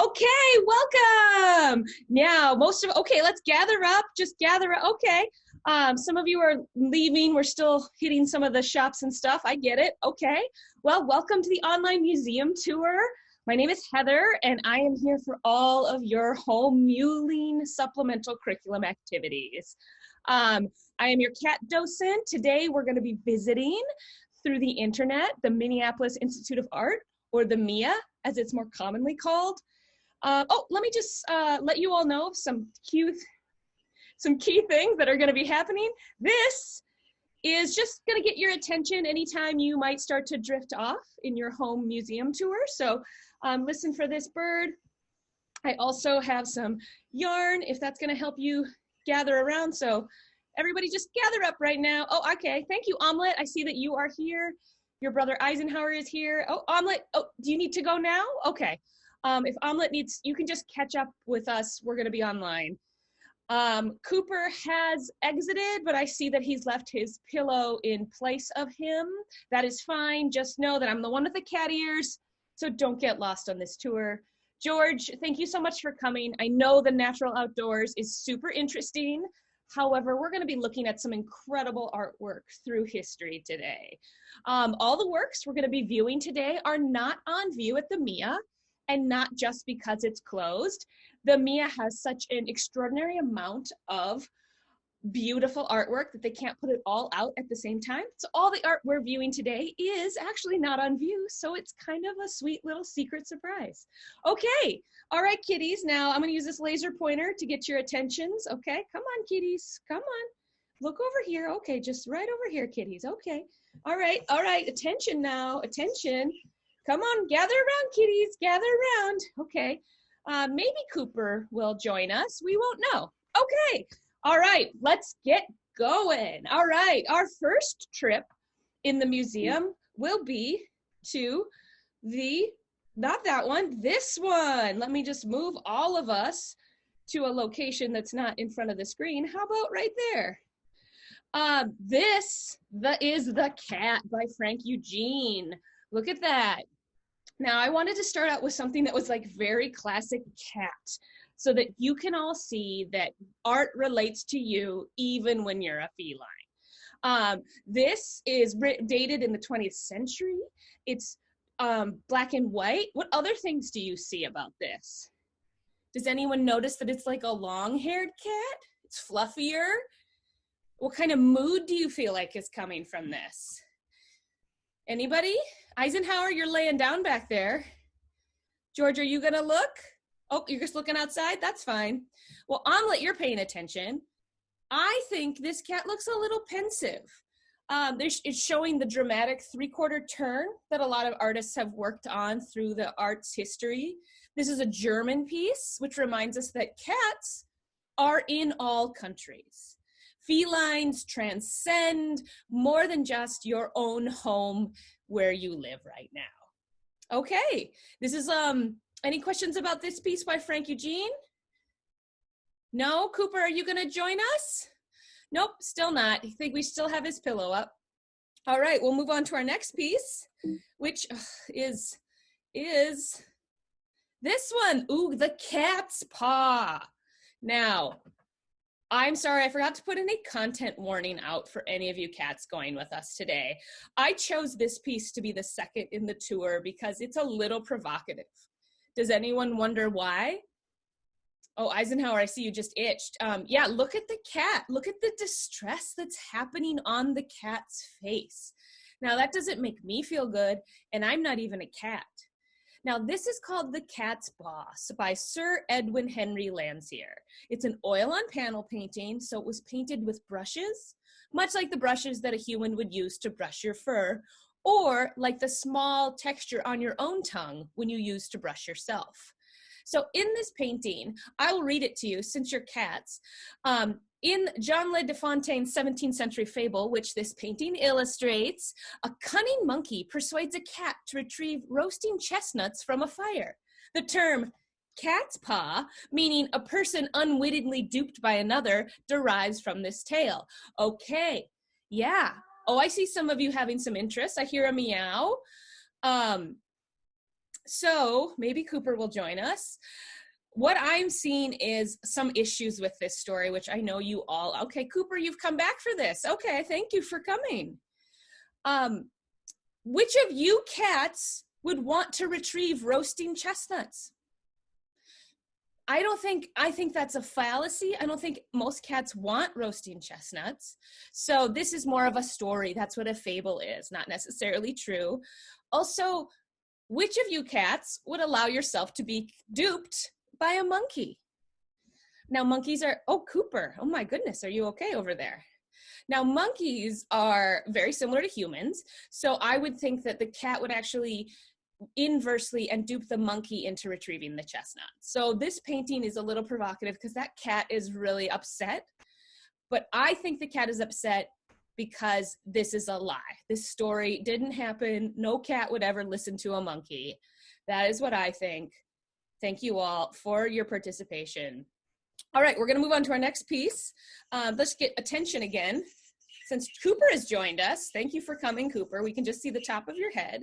Okay, welcome. Now, okay, let's gather up, just gather up. Okay, some of you are leaving. We're still hitting some of the shops and stuff. I get it. Okay, well, welcome to the online museum tour. My name is Heather, and I am here for all of your home muling supplemental curriculum activities. I am your cat docent. Today, we're going to be visiting through the internet, the Minneapolis Institute of Art, or the MIA, as it's more commonly called. Let me just let you all know of some key things that are going to be happening. This is just going to get your attention anytime you might start to drift off in your home museum tour. So listen for this bird. I also have some yarn if that's going to help you gather around. So everybody just gather up right now. Oh, okay. Thank you, Omelet. I see that you are here. Your brother Eisenhower is here. Oh, Omelet. Oh, do you need to go now? Okay. If Omelet needs, you can just catch up with us. We're going to be online. Cooper has exited, but I see that he's left his pillow in place of him. That is fine. Just know that I'm the one with the cat ears, so don't get lost on this tour. George, thank you so much for coming. I know the natural outdoors is super interesting. However, we're going to be looking at some incredible artwork through history today. All the works we're going to be viewing today are not on view at the MIA. And not just because it's closed. The MIA has such an extraordinary amount of beautiful artwork that they can't put it all out at the same time. So all the art we're viewing today is actually not on view, so it's kind of a sweet little secret surprise. Okay, all right, kitties. Now I'm gonna use this laser pointer to get your attentions. Okay, come on, kitties, come on. Look over here. Okay, just right over here, kitties. Okay, all right, attention now, attention. Come on, gather around, kitties, gather around. Okay, maybe Cooper will join us. We won't know. Okay, all right, let's get going. All right, our first trip in the museum will be to not that one, this one. Let me just move all of us to a location that's not in front of the screen. How about right there? This is The Cat by Frank Eugene. Look at that. Now, I wanted to start out with something that was like very classic cat, so that you can all see that art relates to you even when you're a feline. This is dated in the 20th century. It's black and white. What other things do you see about this? Does anyone notice that it's like a long-haired cat? It's fluffier. What kind of mood do you feel like is coming from this? Anybody? Eisenhower, you're laying down back there. George, are you gonna look? Oh, you're just looking outside? That's fine. Well, Omelet, you're paying attention. I think this cat looks a little pensive. It's showing the dramatic three-quarter turn that a lot of artists have worked on through the art's history. This is a German piece, which reminds us that cats are in all countries. Felines transcend more than just your own home where you live right now. Okay, this is, any questions about this piece by Frank Eugene? No? Cooper, are you gonna join us? Nope, still not. I think we still have his pillow up. All right, we'll move on to our next piece, which is this one. Ooh, The Cat's Paw. Now, I'm sorry, I forgot to put in a content warning out for any of you cats going with us today. I chose this piece to be the second in the tour because it's a little provocative. Does anyone wonder why? Oh, Eisenhower, I see you just itched. Yeah, look at the cat. Look at the distress that's happening on the cat's face. Now, that doesn't make me feel good, and I'm not even a cat. Now, this is called The Cat's Paw by Sir Edwin Henry Landseer. It's an oil on panel painting, so it was painted with brushes, much like the brushes that a human would use to brush your fur, or like the small texture on your own tongue when you use to brush yourself. So in this painting, I will read it to you since you're cats. In John Le Fontaine's 17th century fable, which this painting illustrates, a cunning monkey persuades a cat to retrieve roasting chestnuts from a fire. The term cat's paw, meaning a person unwittingly duped by another, derives from this tale. Okay, yeah. Oh, I see some of you having some interest. I hear a meow. So maybe Cooper will join us. What I'm seeing is some issues with this story, which I know you all, okay, Cooper, you've come back for this. Okay, thank you for coming. Which of you cats would want to retrieve roasting chestnuts? I think that's a fallacy. I don't think most cats want roasting chestnuts. So this is more of a story. That's what a fable is, not necessarily true. Also, which of you cats would allow yourself to be duped by a monkey? Now monkeys are, oh, Cooper, oh my goodness, are you okay over there? Now monkeys are very similar to humans. So I would think that the cat would actually inversely and dupe the monkey into retrieving the chestnut. So this painting is a little provocative because that cat is really upset. But I think the cat is upset because this is a lie. This story didn't happen. No cat would ever listen to a monkey. That is what I think. Thank you all for your participation. All right, we're going to move on to our next piece. Let's get attention again. Since Cooper has joined us, thank you for coming, Cooper. We can just see the top of your head.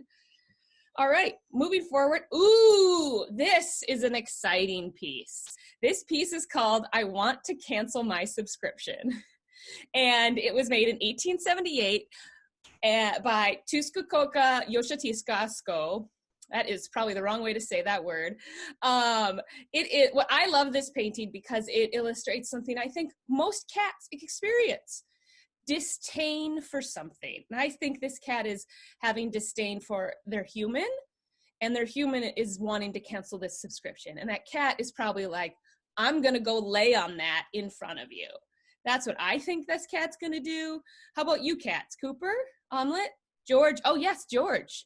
All right, moving forward. Ooh, this is an exciting piece. This piece is called I Want to Cancel My Subscription. And it was made in 1878 by Tuskakoka Yoshitiskasko. That is probably the wrong way to say that word. Well, I love this painting because it illustrates something I think most cats experience. Disdain for something. And I think this cat is having disdain for their human, and their human is wanting to cancel this subscription. And that cat is probably like, I'm gonna go lay on that in front of you. That's what I think this cat's gonna do. How about you cats? Cooper? Omelet? George? Oh yes, George.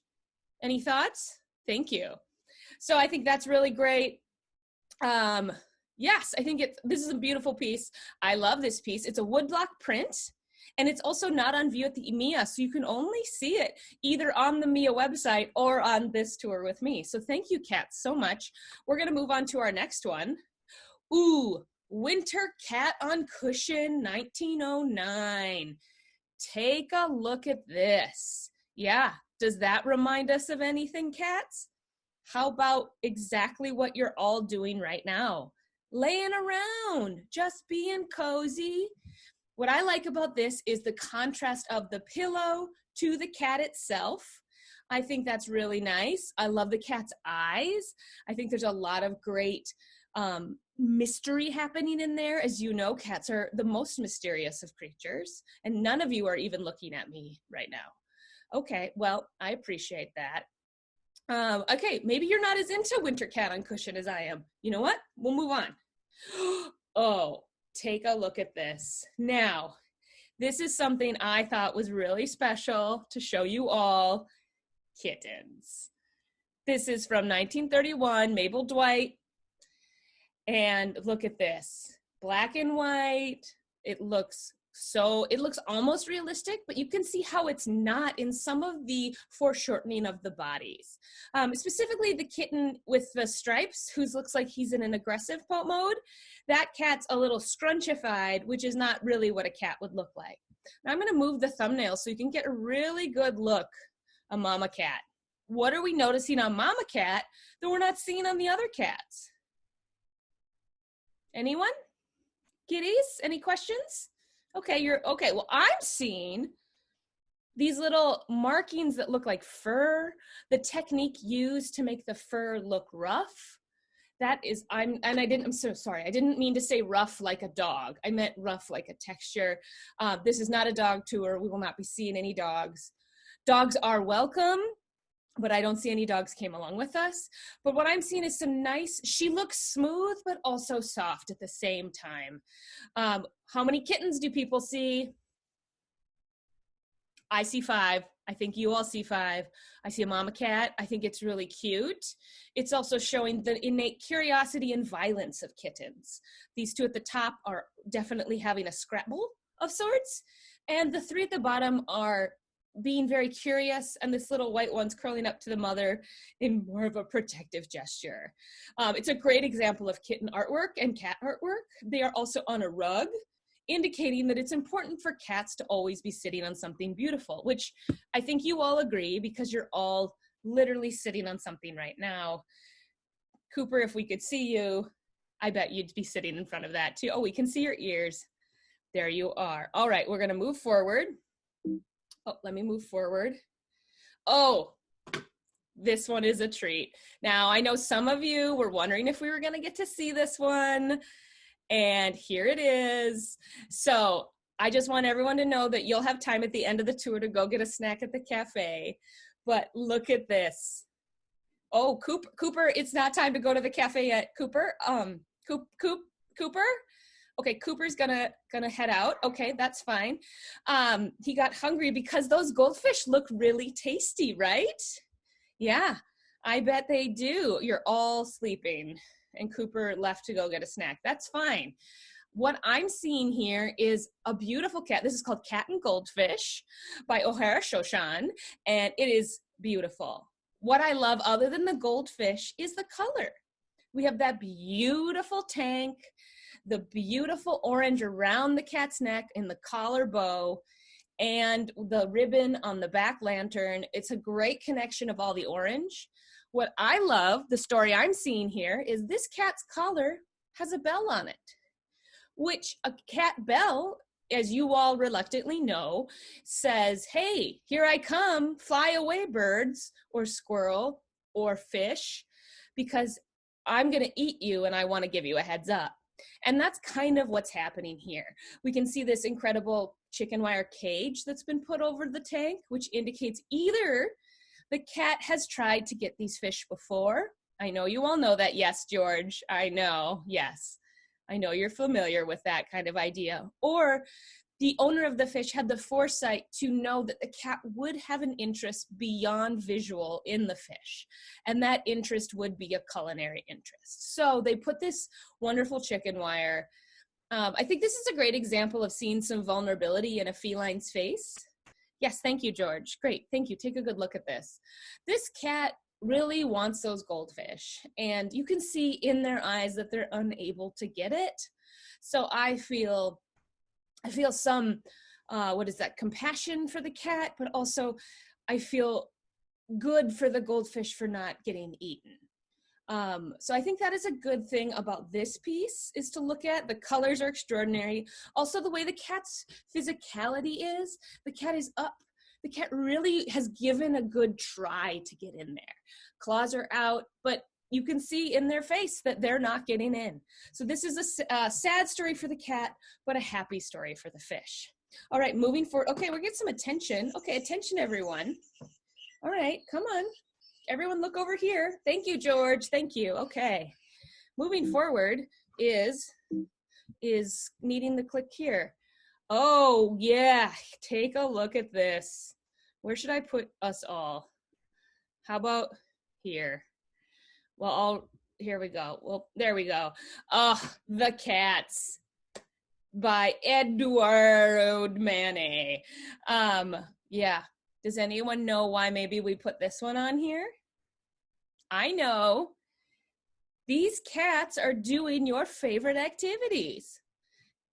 Any thoughts? Thank you. So I think that's really great. Yes, I think this is a beautiful piece. I love this piece. It's a woodblock print. And it's also not on view at the MIA, so you can only see it either on the MIA website or on this tour with me. So thank you, cats, so much. We're going to move on to our next one. Ooh, Winter Cat on Cushion, 1909. Take a look at this. Yeah, does that remind us of anything, cats? How about exactly what you're all doing right now? Laying around, just being cozy. What I like about this is the contrast of the pillow to the cat itself. I think that's really nice. I love the cat's eyes. I think there's a lot of great mystery happening in there. As you know, cats are the most mysterious of creatures, and none of you are even looking at me right now. Okay, well, I appreciate that. Okay, maybe you're not as into Winter Cat on Cushion as I am. You know what? We'll move on. Oh. Take a look at this. Now, this is something I thought was really special to show you all. Kittens. This is from 1931, Mabel, Dwight. And look at this. Black and white. It looks almost realistic, but you can see how it's not in some of the foreshortening of the bodies. Specifically the kitten with the stripes, who looks like he's in an aggressive mode. That cat's a little scrunchified, which is not really what a cat would look like. Now I'm going to move the thumbnail so you can get a really good look at Mama Cat. What are we noticing on Mama Cat that we're not seeing on the other cats? Anyone? Kitties? Any questions? Okay, okay. Well, I'm seeing these little markings that look like fur, the technique used to make the fur look rough. I'm so sorry. I didn't mean to say rough like a dog. I meant rough like a texture. This is not a dog tour. We will not be seeing any dogs. Dogs are welcome, but I don't see any dogs came along with us. But what I'm seeing is she looks smooth, but also soft at the same time. How many kittens do people see? I see 5. I think you all see 5. I see a mama cat. I think it's really cute. It's also showing the innate curiosity and violence of kittens. These 2 at the top are definitely having a scrabble of sorts. And the 3 at the bottom are being very curious, and this little white one's curling up to the mother in more of a protective gesture. It's a great example of kitten artwork and cat artwork. They are also on a rug, indicating that it's important for cats to always be sitting on something beautiful, which I think you all agree because you're all literally sitting on something right now. Cooper, if we could see you, I bet you'd be sitting in front of that too. Oh, we can see your ears. There you are. All right, we're gonna move forward. Oh, let me move forward. Oh, this one is a treat. Now, I know some of you were wondering if we were gonna get to see this one, and here it is. So I just want everyone to know that you'll have time at the end of the tour to go get a snack at the cafe, but look at this. Oh, Cooper, it's not time to go to the cafe yet. Cooper, Cooper? Okay, Cooper's gonna head out. Okay, that's fine. He got hungry because those goldfish look really tasty, right? Yeah, I bet they do. You're all sleeping, and Cooper left to go get a snack. That's fine. What I'm seeing here is a beautiful cat. This is called Cat and Goldfish by O'Hara Shoshan, and it is beautiful. What I love, other than the goldfish, is the color. We have that beautiful tank, the beautiful orange around the cat's neck and the collar bow, and the ribbon on the back lantern. It's a great connection of all the orange. What I love, the story I'm seeing here, is this cat's collar has a bell on it, which a cat bell, as you all reluctantly know, says, hey, here I come, fly away birds or squirrel or fish, because I'm gonna eat you and I wanna give you a heads up. And that's kind of what's happening here. We can see this incredible chicken wire cage that's been put over the tank, which indicates either the cat has tried to get these fish before. I know you all know that. Yes, George, I know, yes. I know you're familiar with that kind of idea. Or the owner of the fish had the foresight to know that the cat would have an interest beyond visual in the fish, and that interest would be a culinary interest. So they put this wonderful chicken wire. I think this is a great example of seeing some vulnerability in a feline's face. Yes, thank you, George. Great, thank you. Take a good look at this. This cat really wants those goldfish, and you can see in their eyes that they're unable to get it. So I feel some compassion for the cat, but also I feel good for the goldfish for not getting eaten. So I think that is a good thing about this piece, is to look at. The colors are extraordinary. Also, the way the cat's physicality is, the cat is up. The cat really has given a good try to get in there. Claws are out, but you can see in their face that they're not getting in. So this is a sad story for the cat, but a happy story for the fish. All right, moving forward. Okay, we're getting some attention. Okay, attention, everyone. All right, come on. Everyone look over here. Thank you, George. Thank you. Okay. Moving forward is needing the click here. Oh, yeah. Take a look at this. Where should I put us all? How about here? Well, here we go. Well, there we go. The Cats by Édouard Manet. Yeah. Does anyone know why maybe we put this one on here? I know. These cats are doing your favorite activities.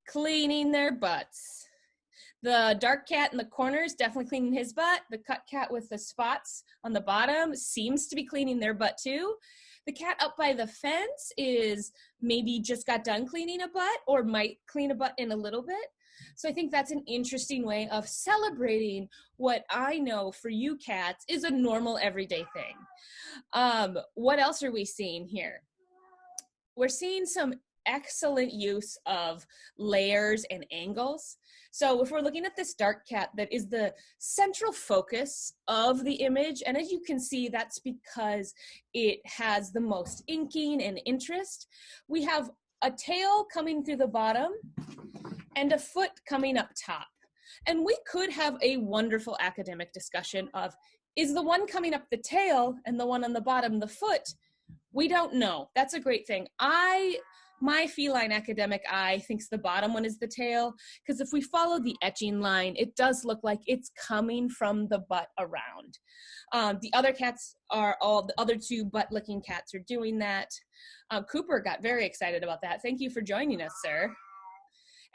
Cleaning their butts. The dark cat in the corner is definitely cleaning his butt. The cut cat with the spots on the bottom seems to be cleaning their butt too. The cat up by the fence is maybe just got done cleaning a butt, or might clean a butt in a little bit. So I think that's an interesting way of celebrating what I know for you cats is a normal everyday thing. What else are we seeing here? We're seeing some excellent use of layers and angles. So if we're looking at this dark cat that is the central focus of the image, and as you can see, that's because it has the most inking and interest. We have a tail coming through the bottom and a foot coming up top. And we could have a wonderful academic discussion of, is the one coming up the tail and the one on the bottom the foot? We don't know. That's a great thing. My feline academic eye thinks the bottom one is the tail, because if we follow the etching line, it does look like it's coming from the butt around. The other cats the other two butt-licking cats are doing that. Cooper got very excited about that. Thank you for joining us, sir.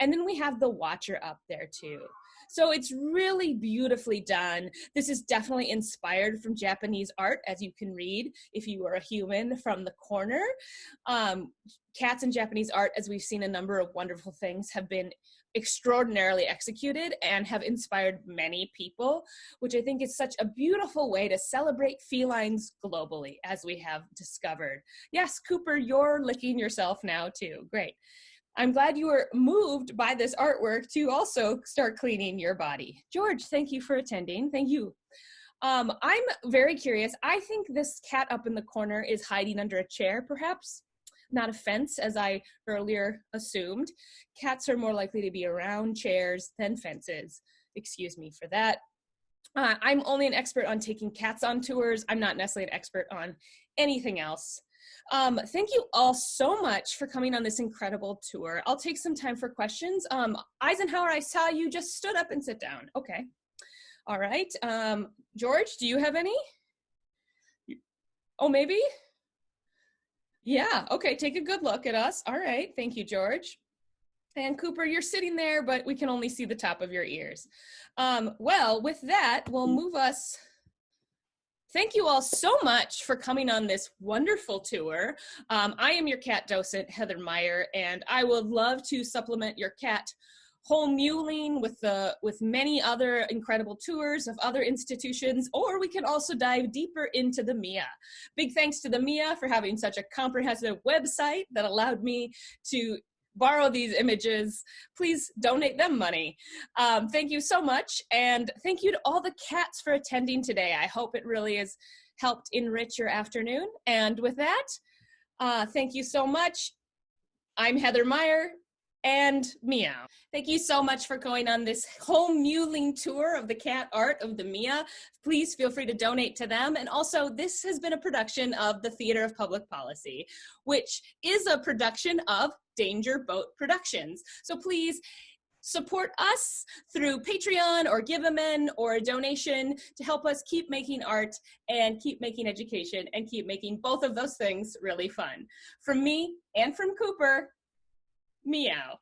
And then we have the watcher up there too. So it's really beautifully done. This is definitely inspired from Japanese art, as you can read if you are a human from the corner. Cats in Japanese art, as we've seen a number of wonderful things, have been extraordinarily executed and have inspired many people, which I think is such a beautiful way to celebrate felines globally, as we have discovered. Yes, Cooper, you're licking yourself now too. Great. I'm glad you were moved by this artwork to also start cleaning your body. George, thank you for attending. Thank you. I'm very curious. I think this cat up in the corner is hiding under a chair, perhaps. Not a fence, as I earlier assumed. Cats are more likely to be around chairs than fences. Excuse me for that. I'm only an expert on taking cats on tours. I'm not necessarily an expert on anything else. Thank you all so much for coming on this incredible tour. I'll take some time for questions. Eisenhower, I saw you just stood up and sit down. Okay. All right. George, do you have any? Oh, maybe? Yeah. Okay. Take a good look at us. All right. Thank you, George. And Cooper, you're sitting there, but we can only see the top of your ears. Well, with that, we'll move us. Thank you all so much for coming on this wonderful tour. I am your cat docent, Heather Meyer, and I would love to supplement your cat home muling with many other incredible tours of other institutions, or we can also dive deeper into the MIA. Big thanks to the MIA for having such a comprehensive website that allowed me to borrow these images. Please donate them money. Thank you so much. And thank you to all the cats for attending today. I hope it really has helped enrich your afternoon. And with that, thank you so much. I'm Heather Meyer and Meow. Thank you so much for going on this home muling tour of the cat art of the MIA. Please feel free to donate to them. And also, this has been a production of the Theater of Public Policy, which is a production of Danger Boat Productions. So please support us through Patreon or Giveamen or a donation to help us keep making art and keep making education and keep making both of those things really fun. From me and from Cooper, Meow.